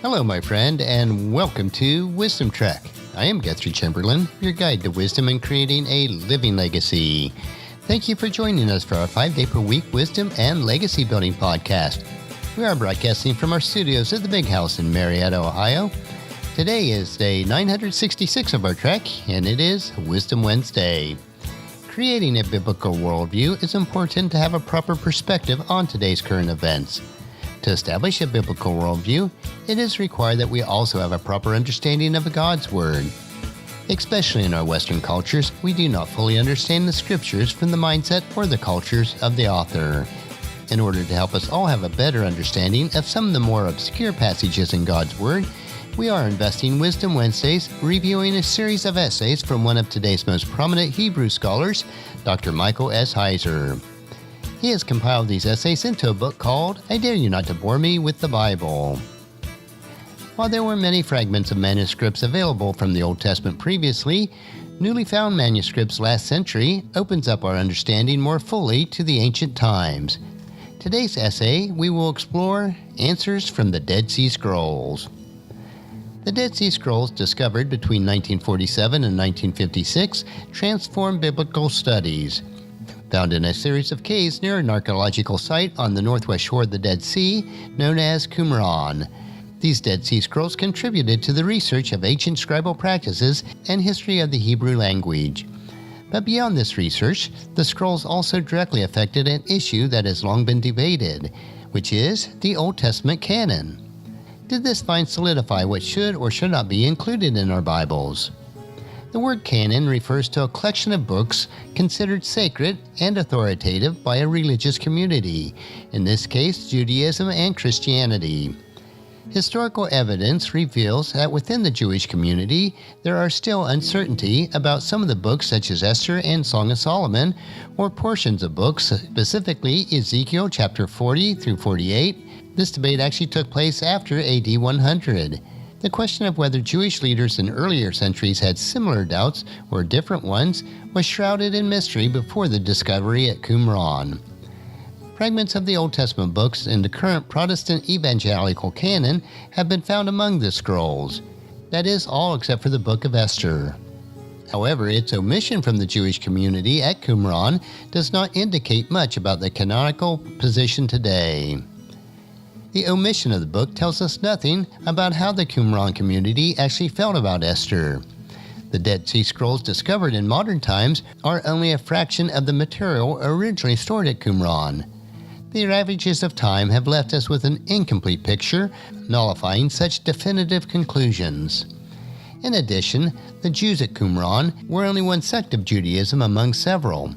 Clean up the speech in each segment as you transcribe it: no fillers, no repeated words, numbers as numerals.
Hello, my friend, and welcome to Wisdom Trek. I am Guthrie Chamberlain, your guide to wisdom and creating a living legacy. Thank you for joining us for our 5-day-per-week wisdom and legacy building podcast. We are broadcasting from our studios at the Big House in Marietta, Ohio. Today is day 966 of our trek, and it is Wisdom Wednesday. Creating a biblical worldview is important to have a proper perspective on today's current events. To establish a biblical worldview, it is required that we also have a proper understanding of God's Word. Especially in our Western cultures, we do not fully understand the Scriptures from the mindset or the cultures of the author. In order to help us all have a better understanding of some of the more obscure passages in God's Word, we are investing Wisdom Wednesdays, reviewing a series of essays from one of today's most prominent Hebrew scholars, Dr. Micheal S. Heiser. He has compiled these essays into a book called I Dare You Not to Bore Me with the Bible. While there were many fragments of manuscripts available from the Old Testament previously, newly found manuscripts last century opens up our understanding more fully to the ancient times. Today's essay, we will explore answers from the Dead Sea Scrolls. The Dead Sea Scrolls, discovered between 1947 and 1956, transformed biblical studies. Found in a series of caves near an archaeological site on the northwest shore of the Dead Sea, known as Qumran. These Dead Sea Scrolls contributed to the research of ancient scribal practices and history of the Hebrew language. But beyond this research, the scrolls also directly affected an issue that has long been debated, which is the Old Testament canon. Did this find solidify what should or should not be included in our Bibles? The word canon refers to a collection of books considered sacred and authoritative by a religious community, in this case Judaism and Christianity. Historical evidence reveals that within the Jewish community, there are still uncertainty about some of the books such as Esther and Song of Solomon, or portions of books, specifically Ezekiel chapter 40 through 48. This debate actually took place after AD 100. The question of whether Jewish leaders in earlier centuries had similar doubts or different ones was shrouded in mystery before the discovery at Qumran. Fragments of the Old Testament books in the current Protestant evangelical canon have been found among the scrolls. That is, all except for the Book of Esther. However, its omission from the Jewish community at Qumran does not indicate much about the canonical position today. The omission of the book tells us nothing about how the Qumran community actually felt about Esther. The Dead Sea Scrolls discovered in modern times are only a fraction of the material originally stored at Qumran. The ravages of time have left us with an incomplete picture, nullifying such definitive conclusions. In addition, the Jews at Qumran were only one sect of Judaism among several.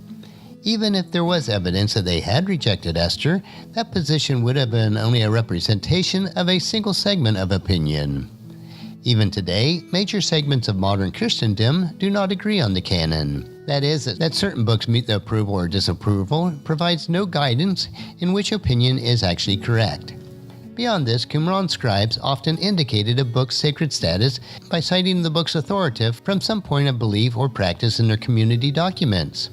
Even if there was evidence that they had rejected Esther, that position would have been only a representation of a single segment of opinion. Even today, major segments of modern Christendom do not agree on the canon. That is, that certain books meet the approval or disapproval provides no guidance in which opinion is actually correct. Beyond this, Qumran scribes often indicated a book's sacred status by citing the book's authoritative from some point of belief or practice in their community documents.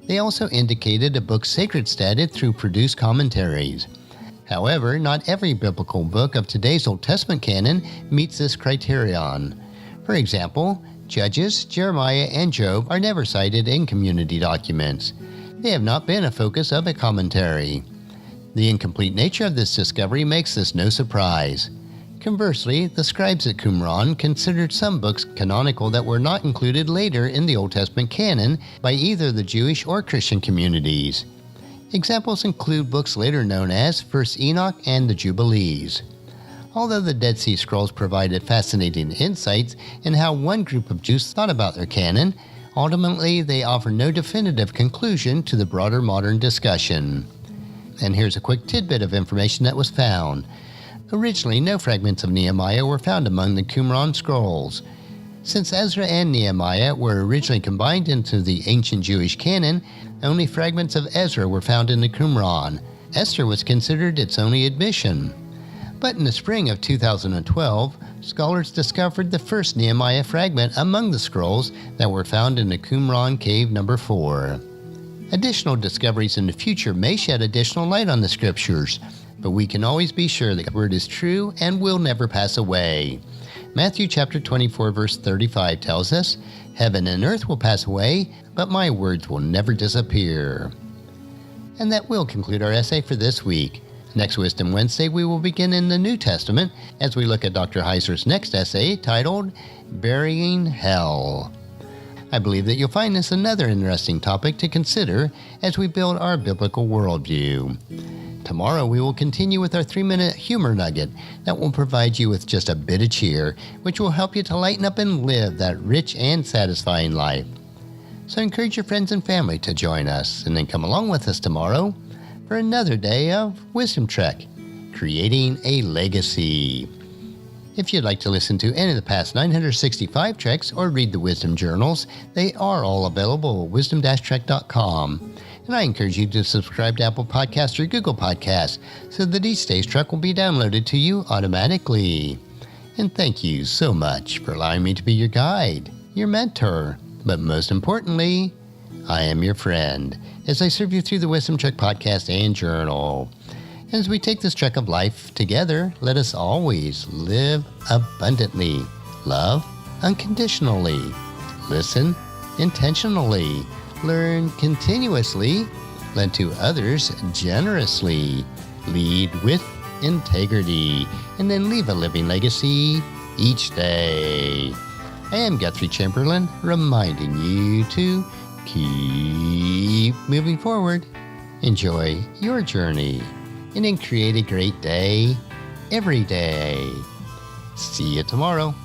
They also indicated a book's sacred status through produced commentaries. However, not every biblical book of today's Old Testament canon meets this criterion. For example, Judges, Jeremiah, and Job are never cited in community documents. They have not been a focus of a commentary. The incomplete nature of this discovery makes this no surprise. Conversely, the scribes at Qumran considered some books canonical that were not included later in the Old Testament canon by either the Jewish or Christian communities. Examples include books later known as 1st Enoch and the Jubilees. Although the Dead Sea Scrolls provided fascinating insights in how one group of Jews thought about their canon, ultimately they offer no definitive conclusion to the broader modern discussion. And here's a quick tidbit of information that was found. Originally, no fragments of Nehemiah were found among the Qumran scrolls. Since Ezra and Nehemiah were originally combined into the ancient Jewish canon, only fragments of Ezra were found in the Qumran. Esther was considered its only admission. But in the spring of 2012, scholars discovered the first Nehemiah fragment among the scrolls that were found in the Qumran Cave No. 4. Additional discoveries in the future may shed additional light on the scriptures. but we can always be sure that God's word is true and will never pass away. Matthew chapter 24, verse 35 tells us, "Heaven and earth will pass away, but my words will never disappear." And that will conclude our essay for this week. Next Wisdom Wednesday, we will begin in the New Testament as we look at Dr. Heiser's next essay titled, Burying Hell. I believe that you'll find this another interesting topic to consider as we build our biblical worldview. Tomorrow we will continue with our 3-minute humor nugget that will provide you with just a bit of cheer, which will help you to lighten up and live that rich and satisfying life. So encourage your friends and family to join us, and then come along with us tomorrow for another day of Wisdom Trek, Creating a Legacy. If you'd like to listen to any of the past 965 treks or read the Wisdom Journals, they are all available at wisdom-trek.com. And I encourage you to subscribe to Apple Podcasts or Google Podcasts so that each day's trek will be downloaded to you automatically. And thank you so much for allowing me to be your guide, your mentor, but most importantly, I am your friend as I serve you through the Wisdom Trek podcast and journal. As we take this trek of life together, let us always live abundantly, love unconditionally, listen intentionally, learn continuously, lend to others generously, lead with integrity, and then leave a living legacy each day. I am Guthrie Chamberlain, reminding you to keep moving forward, enjoy your journey, and then create a great day every day. See you tomorrow.